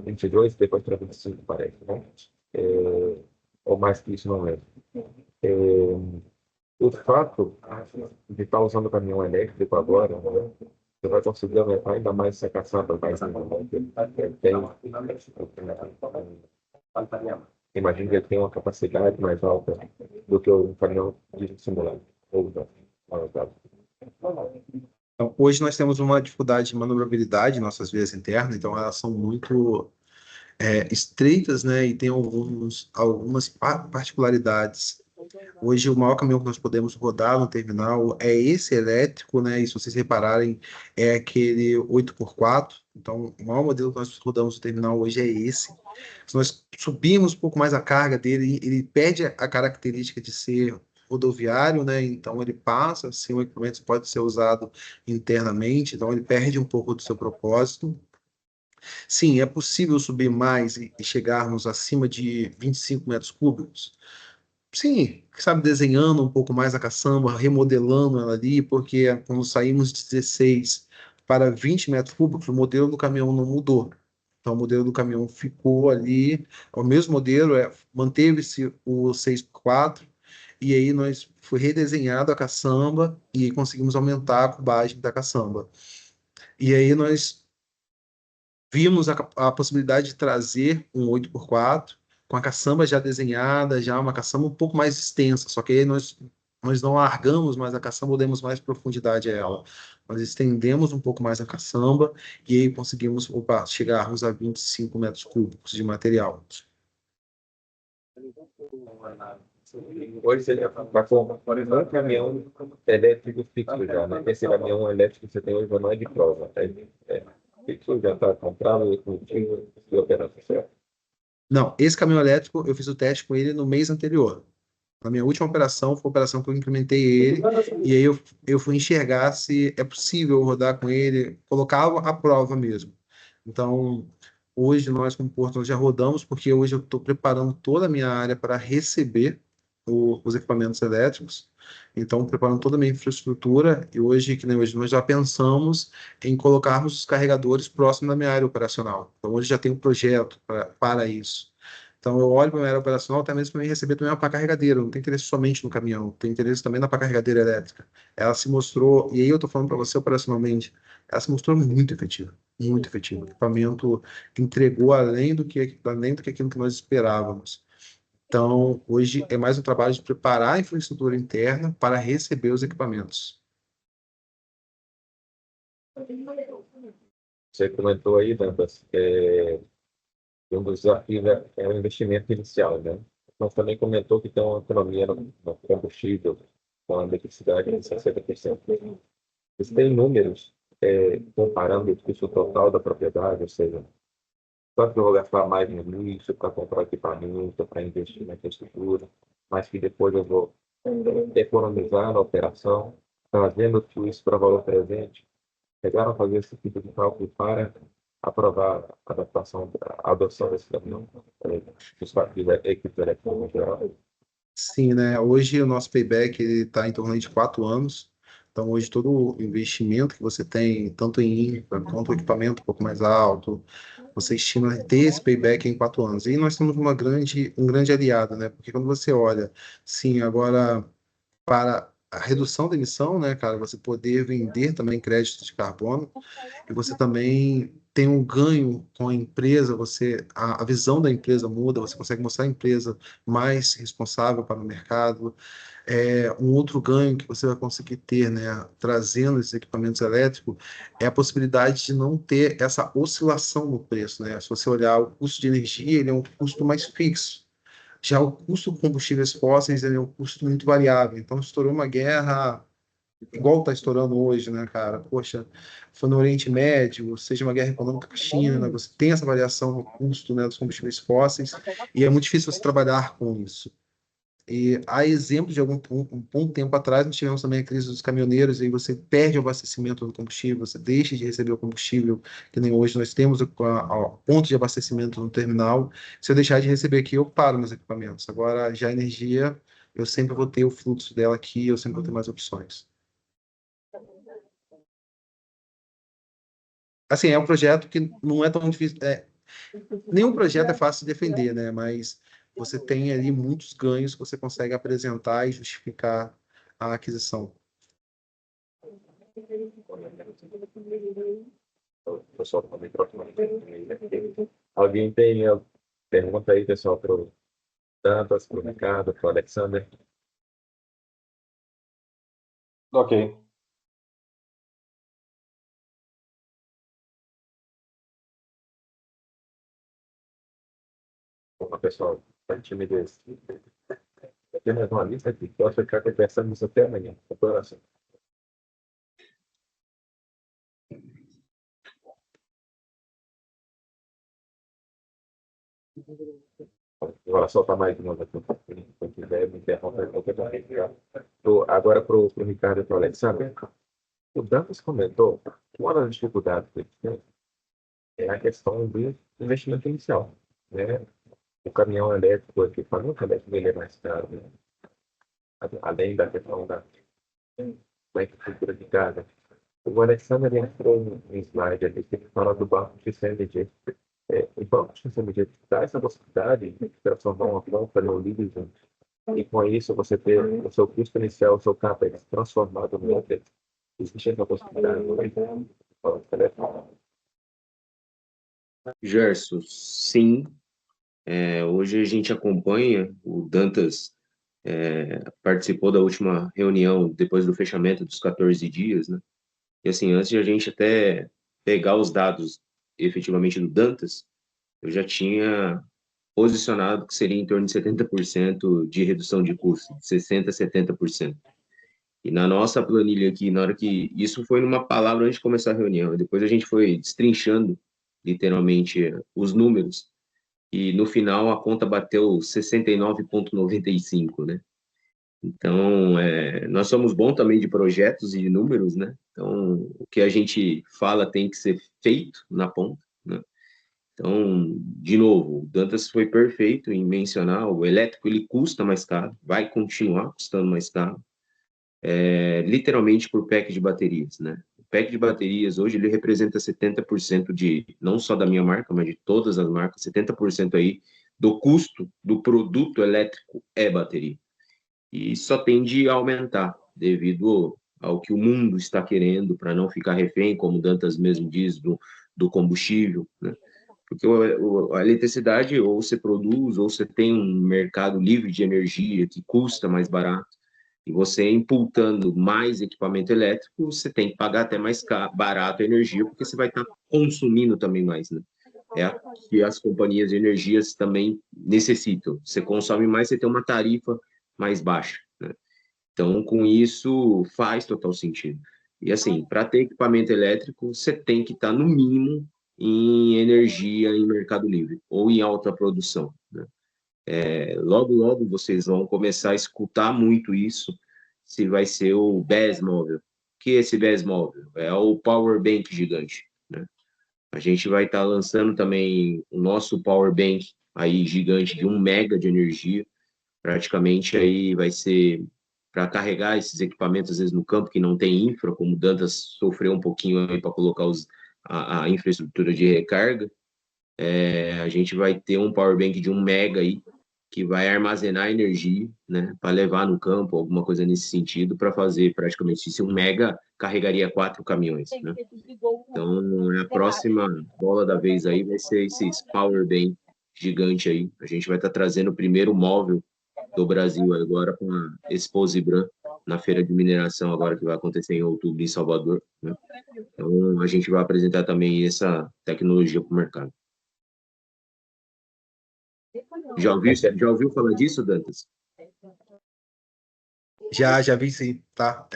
22, depois para 25, parece, né? Ou mais que isso, não lembro. O fato de estar usando o caminhão elétrico agora, né, você vai conseguir aumentar ainda mais essa caçamba. Imagino que ele tem uma capacidade mais alta do que o caminhão de simulado. Ou não. Então, hoje nós temos uma dificuldade de manobrabilidade em nossas vias internas, então elas são muito estreitas, né, e tem algumas particularidades. Hoje, o maior caminhão que nós podemos rodar no terminal é esse elétrico, né? E se vocês repararem, é aquele 8x4. Então, o maior modelo que nós rodamos no terminal hoje é esse. Se nós subirmos um pouco mais a carga dele, ele perde a característica de ser rodoviário, né? Então, ele passa a ser um equipamento que pode ser usado internamente, então ele perde um pouco do seu propósito. Sim, é possível subir mais e chegarmos acima de 25 metros cúbicos. Sim, sabe, desenhando um pouco mais a caçamba, remodelando ela ali, porque quando saímos de 16 para 20 metros cúbicos, o modelo do caminhão não mudou. Então, o modelo do caminhão ficou ali, o mesmo modelo, manteve-se o 6x4, e aí nós foi redesenhado a caçamba e conseguimos aumentar a cubagem da caçamba. E aí nós vimos a possibilidade de trazer um 8x4 com a caçamba já desenhada, já uma caçamba um pouco mais extensa, só que aí nós não largamos mais a caçamba, ou demos mais profundidade a ela. Nós estendemos um pouco mais a caçamba e aí conseguimos chegarmos a 25 metros cúbicos de material. Hoje você já está com um caminhão elétrico fixo já, né? Esse caminhão elétrico que você tem hoje já não é de prova, é fixo, já está comprado, contigo, e operando, certo? Não, esse caminhão elétrico, eu fiz o teste com ele no mês anterior. A minha última operação foi a operação que eu implementei ele, e aí eu fui enxergar se é possível rodar com ele, colocava a prova mesmo. Então, hoje nós, como Porto, nós já rodamos, porque hoje eu estou preparando toda a minha área para receber os equipamentos elétricos. Então, preparando toda a minha infraestrutura, e hoje, que nem hoje, nós já pensamos em colocarmos os carregadores próximo da minha área operacional. Então, hoje já tem um projeto para isso. Então, eu olho para a minha área operacional até mesmo para receber também uma pá carregadeira. Não tem interesse somente no caminhão, tem interesse também na pá carregadeira elétrica. Ela se mostrou, e aí eu estou falando para você operacionalmente, ela se mostrou muito efetiva, muito efetiva. O equipamento entregou além do que aquilo que nós esperávamos. Então, hoje é mais um trabalho de preparar a infraestrutura interna para receber os equipamentos. Você comentou aí, Dantas, um dos desafios é o investimento inicial, né? Mas também comentou que tem uma economia no combustível com a eletricidade de 60%. Você tem números comparando o custo total da propriedade, ou seja, quanto eu vou gastar mais no início para comprar equipamento, para investir na infraestrutura, mas que depois eu vou economizar na operação, trazendo tudo isso para valor presente. Chegaram a fazer esse tipo de cálculo para aprovar a adoção desse caminhão, dos partidos equipes eletrônicas em geral. Sim, né? Hoje o nosso payback está em torno de 4 anos. Então, hoje todo o investimento que você tem, tanto em infra quanto o equipamento um pouco mais alto, você estima ter esse payback em 4 anos. E nós temos um grande aliado, né? Porque quando você olha, sim, agora para a redução da emissão, né, cara, você poder vender também créditos de carbono, e você também tem um ganho com a empresa, a visão da empresa muda, você consegue mostrar a empresa mais responsável para o mercado. Um outro ganho que você vai conseguir ter, né, trazendo esses equipamentos elétricos, é a possibilidade de não ter essa oscilação no preço, né? Se você olhar o custo de energia, ele é um custo mais fixo. Já o custo de combustíveis fósseis, ele é um custo muito variável. Então, estourou uma guerra igual está estourando hoje, né, cara? Poxa, foi no Oriente Médio, seja uma guerra econômica com a China, né? Você tem essa variação no custo, né, dos combustíveis fósseis, e é muito difícil você trabalhar com isso. E há exemplos de um bom tempo atrás, nós tivemos também a crise dos caminhoneiros, e aí você perde o abastecimento do combustível, você deixa de receber o combustível, que nem hoje nós temos o ponto de abastecimento no terminal. Se eu deixar de receber aqui, eu paro meus equipamentos. Agora, já a energia, eu sempre vou ter o fluxo dela aqui, eu sempre vou ter mais opções. Assim, é um projeto que não é tão difícil. Nenhum projeto é fácil de defender, né? Mas você tem ali muitos ganhos que você consegue apresentar e justificar a aquisição. O pessoal também troca uma ideia. Alguém tem pergunta aí, pessoal, para o Dantas, para o Ricardo, para o Alexander? Ok. Bom, pessoal, a timidez. Tem mais uma lista aqui, posso ficar conversando isso até amanhã. Coração. Agora solta mais de novo aqui. Se quiser, me interrompa qualquer momento. Agora para o Ricardo e para o Alexandre. O Dantas comentou que uma das dificuldades que ele tem é a questão do investimento inicial, né? O caminhão elétrico, o equipamento elétrico, ele é mais caro, né? Além da questão da infraestrutura de carga. O Alexandre entrou um slide ali que ele fala do banco de CNG. O banco de CNG dá essa possibilidade de transformar uma planta no leasing e com isso você ter o seu custo inicial, o seu CAPEX transformado no OPEX. Existe essa possibilidade no telefone. Gerson, sim. Hoje a gente acompanha, o Dantas participou da última reunião depois do fechamento dos 14 dias, né? E assim, antes de a gente até pegar os dados efetivamente do Dantas, eu já tinha posicionado que seria em torno de 70% de redução de custo, 60% a 70%. E na nossa planilha aqui, na hora que... Isso foi numa palavra antes de começar a reunião, depois a gente foi destrinchando, literalmente, os números, e no final a conta bateu 69,95, né? Então, nós somos bons também de projetos e de números, né? Então, o que a gente fala tem que ser feito na ponta, né? Então, de novo, o Dantas foi perfeito em mencionar, o elétrico ele custa mais caro, vai continuar custando mais caro, literalmente por pack de baterias, né? O pack de baterias hoje ele representa 70% de, não só da minha marca, mas de todas as marcas, 70% aí do custo do produto elétrico é bateria. E só tende a aumentar devido ao que o mundo está querendo para não ficar refém, como o Dantas mesmo diz, do combustível, né? Porque a eletricidade ou você produz ou você tem um mercado livre de energia que custa mais barato, e você imputando mais equipamento elétrico, você tem que pagar até mais barato a energia, porque você vai estar consumindo também mais, né? É a que as companhias de energias também necessitam. Você consome mais, você tem uma tarifa mais baixa, né? Então, com isso, faz total sentido. E assim, para ter equipamento elétrico, você tem que estar, no mínimo, em energia em mercado livre, ou em alta produção, né? Logo, logo, vocês vão começar a escutar muito isso, se vai ser o BES móvel. O que é esse BES móvel? É o Power Bank gigante, né? A gente vai estar lançando também o nosso Power Bank aí gigante de 1 mega de energia, praticamente aí vai ser para carregar esses equipamentos, às vezes no campo que não tem infra, como o Dantas sofreu um pouquinho aí para colocar a infraestrutura de recarga. A gente vai ter um power bank de 1 mega aí, que vai armazenar energia, né, para levar no campo, alguma coisa nesse sentido, para fazer praticamente isso. 1 mega carregaria 4 caminhões, né? Então, a próxima bola da vez aí vai ser esses power bank gigante aí. A gente vai estar trazendo o primeiro móvel do Brasil agora com a Expo Zibran, na feira de mineração agora que vai acontecer em outubro em Salvador, né? Então, a gente vai apresentar também essa tecnologia para o mercado. Já ouviu falar disso, Dantas? Já vi sim, tá?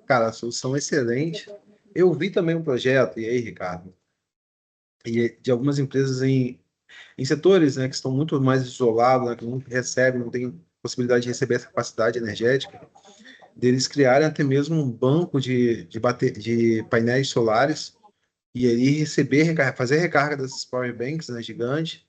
Cara, a solução é excelente. Eu vi também um projeto, e aí, Ricardo, e de algumas empresas em setores, né, que estão muito mais isolados, né, que não recebem, não têm possibilidade de receber essa capacidade energética, deles criarem até mesmo um banco de painéis solares e aí fazer recarga desses power banks, né, gigantes,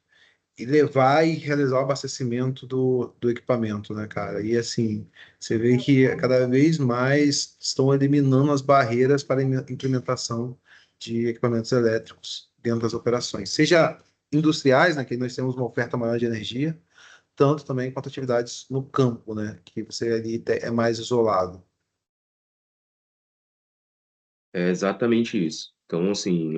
e levar e realizar o abastecimento do equipamento, né, cara? E assim, você vê que cada vez mais estão eliminando as barreiras para a implementação de equipamentos elétricos dentro das operações, seja industriais, né, que nós temos uma oferta maior de energia, tanto também quanto atividades no campo, né, que você ali é mais isolado. É exatamente isso. Então, assim,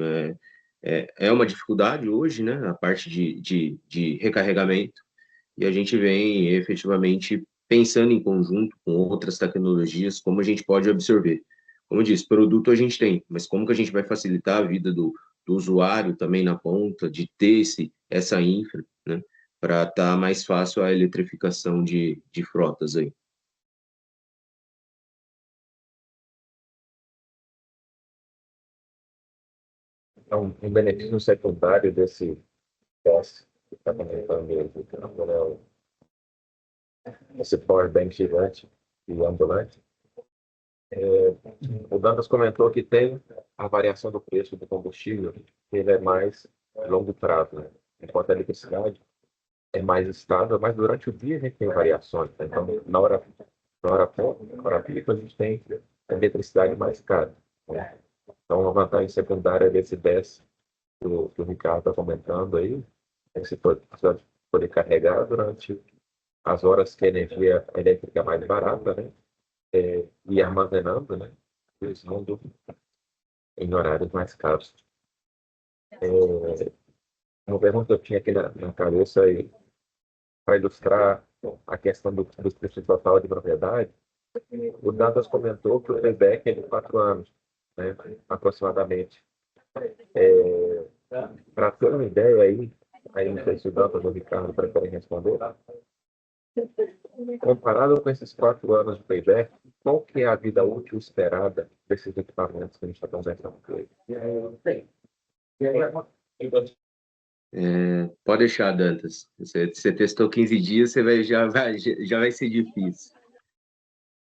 é uma dificuldade hoje, né, a parte de recarregamento, e a gente vem efetivamente pensando em conjunto com outras tecnologias, como a gente pode absorver. Como eu disse, produto a gente tem, mas como que a gente vai facilitar a vida do usuário também na ponta, de ter essa infra, né, para estar mais fácil a eletrificação de frotas aí. Então, um benefício secundário desse teste que está comentando mesmo, né? Esse power bank gigante e ambulante. O Dantas comentou que tem a variação do preço do combustível, que ele é mais longo prazo, né? Enquanto a eletricidade é mais estável, mas durante o dia a gente tem variações, né? Então, na hora pico, a gente tem a eletricidade mais cara, né? Então, a vantagem secundária desse DES que o Ricardo está comentando aí, é que você pode poder carregar durante as horas que a energia elétrica é mais barata, né? E armazenando, né? Usando em horários mais caros. uma pergunta que eu tinha aqui na cabeça para ilustrar a questão dos preços total de propriedade. O Dantas comentou que o payback é de 4 anos, né, aproximadamente. Para ter uma ideia aí não sei se o Dantas ou o Ricardo preferem responder, comparado com esses 4 anos de payback, qual que é a vida útil esperada desses equipamentos que a gente está conversando aqui? Pode deixar, Dantas. Você testou 15 dias, já vai ser difícil.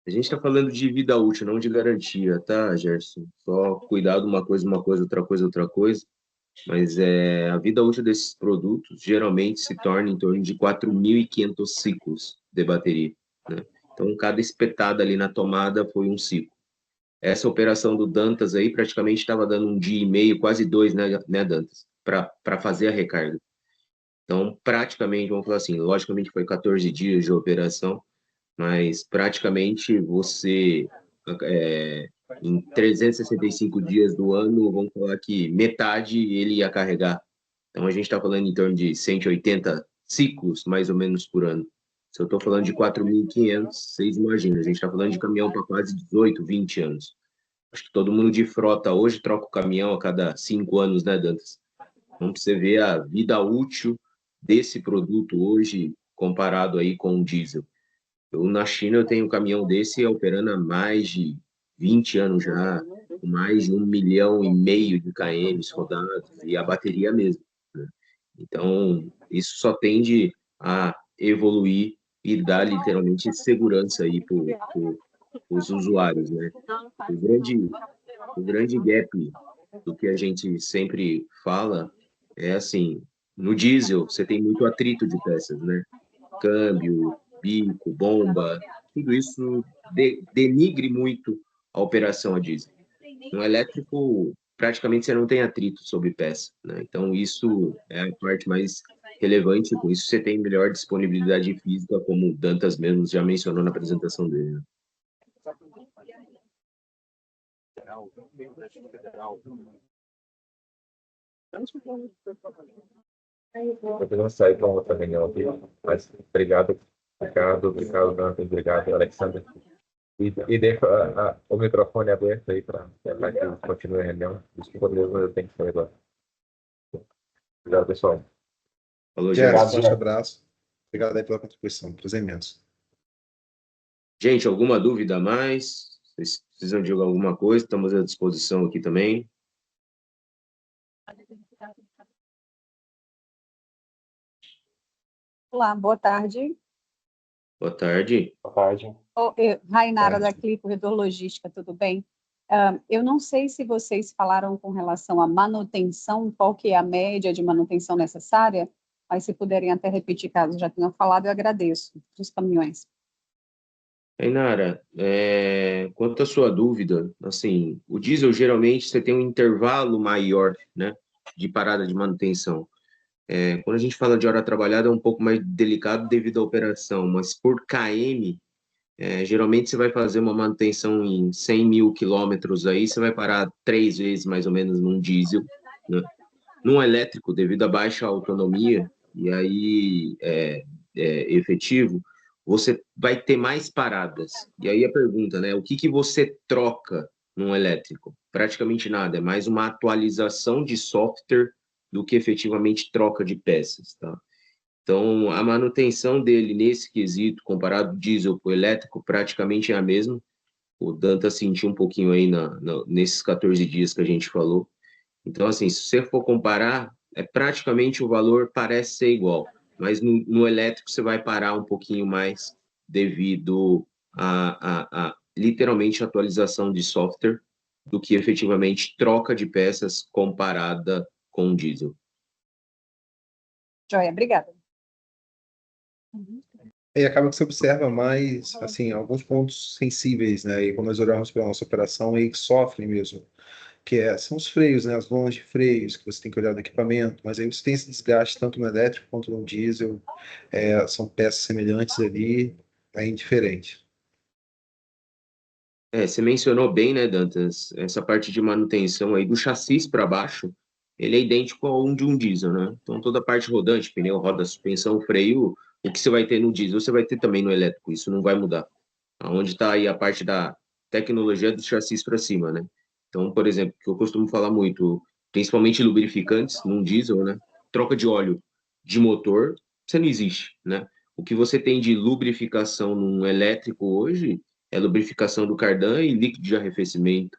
A gente está falando de vida útil, não de garantia, tá, Gerson? Só cuidado uma coisa, outra coisa, outra coisa. Mas a vida útil desses produtos geralmente se torna em torno de 4.500 ciclos de bateria, né? Então, cada espetada ali na tomada foi um ciclo. Essa operação do Dantas aí praticamente estava dando 1 dia e meio, quase 2, né, Dantas? Para fazer a recarga. Então, praticamente, vamos falar assim, logicamente foi 14 dias de operação, mas praticamente você, em 365 dias do ano, vamos falar que metade ele ia carregar. Então, a gente está falando em torno de 180 ciclos, mais ou menos, por ano. Se eu estou falando de 4.500, vocês imaginam, a gente está falando de caminhão para quase 18, 20 anos. Acho que todo mundo de frota hoje troca o caminhão a cada 5 anos, né, Dantas? Então, você vê a vida útil desse produto hoje comparado aí com o diesel. Na China, eu tenho um caminhão desse operando há mais de 20 anos já, com mais de 1,5 milhão de km rodados, e a bateria mesmo, né? Então, isso só tende a evoluir e dar literalmente segurança aí para os usuários, né? O grande, o grande gap do que a gente sempre fala é assim, no diesel você tem muito atrito de peças, né? Câmbio, bico, bomba, tudo isso denigre muito a operação a diesel. No elétrico, praticamente você não tem atrito sobre peça, né? Então, isso é a parte mais relevante, com isso você tem melhor disponibilidade física, como o Dantas mesmo já mencionou na apresentação dele, né? Eu preciso sair para outra reunião aqui, mas obrigado, Ricardo, Dantas, obrigado, Alexandre. E deixa o microfone aberto aí para que continue a reunião. Desculpa mesmo, eu tenho que sair agora. Obrigado, pessoal. Falou, Gerson, Gerson. forte abraço. Obrigado aí pela contribuição. Prazer imenso. Gente, alguma dúvida a mais? Vocês precisam de alguma coisa? Estamos à disposição aqui também. Olá, boa tarde. Boa tarde. Boa tarde. Rainara, da Clipo Redor Logística, tudo bem? Eu não sei se vocês falaram com relação à manutenção, qual que é a média de manutenção necessária, mas se puderem até repetir, caso já tenham falado, eu agradeço, dos caminhões. Ainara, quanto à sua dúvida, assim, o diesel geralmente você tem um intervalo maior, né, de parada de manutenção. Quando a gente fala de hora trabalhada é um pouco mais delicado devido à operação, mas por km, geralmente você vai fazer uma manutenção em 100 mil quilômetros aí, você vai parar 3 vezes mais ou menos num diesel, né? Num elétrico, devido à baixa autonomia, e aí efetivo, você vai ter mais paradas. E aí a pergunta, né? O que você troca num elétrico? Praticamente nada, é mais uma atualização de software do que efetivamente troca de peças, tá? Então, a manutenção dele nesse quesito, comparado diesel com elétrico, praticamente é a mesma. O Danta sentiu um pouquinho aí nesses 14 dias que a gente falou. Então, assim, se você for comparar, praticamente o valor parece ser igual, mas no elétrico você vai parar um pouquinho mais devido a literalmente atualização de software do que efetivamente troca de peças comparada com o diesel. Joia, obrigada. E acaba que você observa mais, assim, alguns pontos sensíveis, né? E quando nós olhamos para a nossa operação, aí que sofrem mesmo, são os freios, né? As lonas de freios, que você tem que olhar do equipamento, mas aí você tem esse desgaste tanto no elétrico quanto no diesel, são peças semelhantes ali, é indiferente. Você mencionou bem, né, Dantas, essa parte de manutenção aí do chassis para baixo, ele é idêntico ao de um diesel, né? Então, toda a parte rodante, pneu, roda, suspensão, freio, o que você vai ter no diesel, você vai ter também no elétrico, isso não vai mudar. Onde está aí a parte da tecnologia do chassis para cima, né? Então, por exemplo, que eu costumo falar muito, principalmente lubrificantes, num diesel, né? Troca de óleo de motor, você não existe, né? O que você tem de lubrificação num elétrico hoje é lubrificação do cardan e líquido de arrefecimento.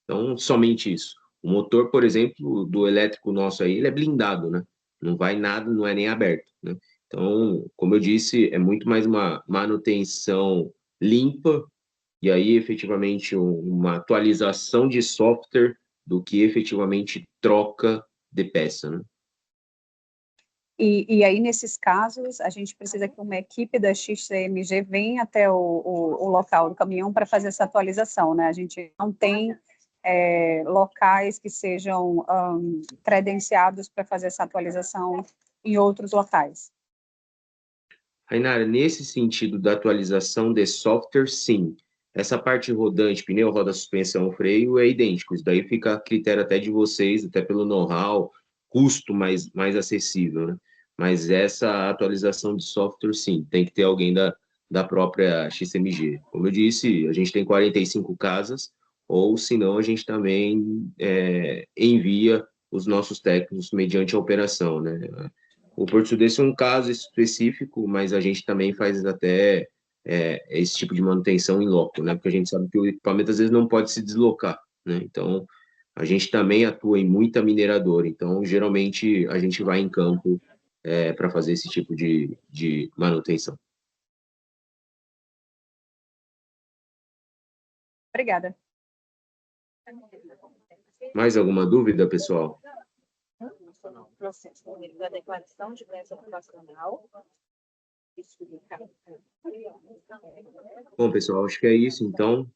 Então, somente isso. O motor, por exemplo, do elétrico nosso aí, ele é blindado, né? Não vai nada, não é nem aberto, né? Então, como eu disse, é muito mais uma manutenção limpa e aí efetivamente uma atualização de software do que efetivamente troca de peça, né? E aí, nesses casos, a gente precisa que uma equipe da XCMG venha até o local do caminhão para fazer essa atualização, né? A gente não tem locais que sejam credenciados para fazer essa atualização em outros locais. Rainara, nesse sentido da atualização de software, sim. Essa parte rodante, pneu, roda, suspensão, freio, é idêntico. Isso daí fica a critério até de vocês, até pelo know-how, custo mais acessível, né? Mas essa atualização de software, sim, tem que ter alguém da própria XMG. Como eu disse, a gente tem 45 casas, ou senão a gente também envia os nossos técnicos mediante a operação, né? O Porto Sudeste é um caso específico, mas a gente também faz até esse tipo de manutenção em loco, né? Porque a gente sabe que o equipamento às vezes não pode se deslocar, né? Então, a gente também atua em muita mineradora. Então, geralmente, a gente vai em campo para fazer esse tipo de manutenção. Obrigada. Mais alguma dúvida, pessoal? Processo da declaração de doença ocupacional. Bom, pessoal, acho que é isso, então.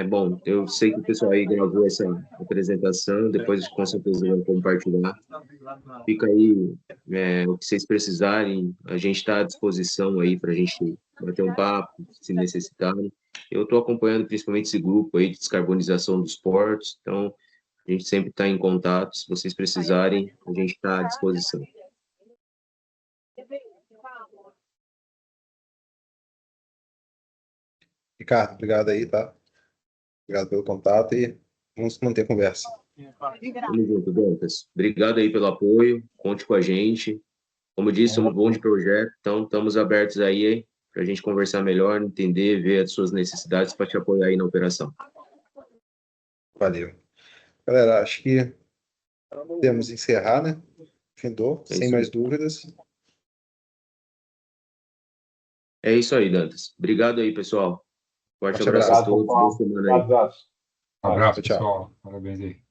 Bom, eu sei que o pessoal aí gravou essa apresentação, depois com certeza vão compartilhar. Fica aí o que vocês precisarem, a gente está à disposição aí para a gente bater um papo, se necessitarem. Eu estou acompanhando principalmente esse grupo aí de descarbonização dos portos, então a gente sempre está em contato, se vocês precisarem, a gente está à disposição. Ricardo, obrigado aí, tá? Obrigado pelo contato e vamos manter a conversa. Tamo junto, Dantas. Obrigado aí pelo apoio, conte com a gente. Como eu disse, somos bons de projeto, então estamos abertos aí para a gente conversar melhor, entender, ver as suas necessidades para te apoiar aí na operação. Valeu. Galera, acho que podemos encerrar, né? Findou, sem mais dúvidas. É isso aí, Dantas. Obrigado aí, pessoal. Forte Forte abraço a abraço. todos. Boa semana aí. Abraço. Abraço, Tchau. pessoal. Parabéns aí.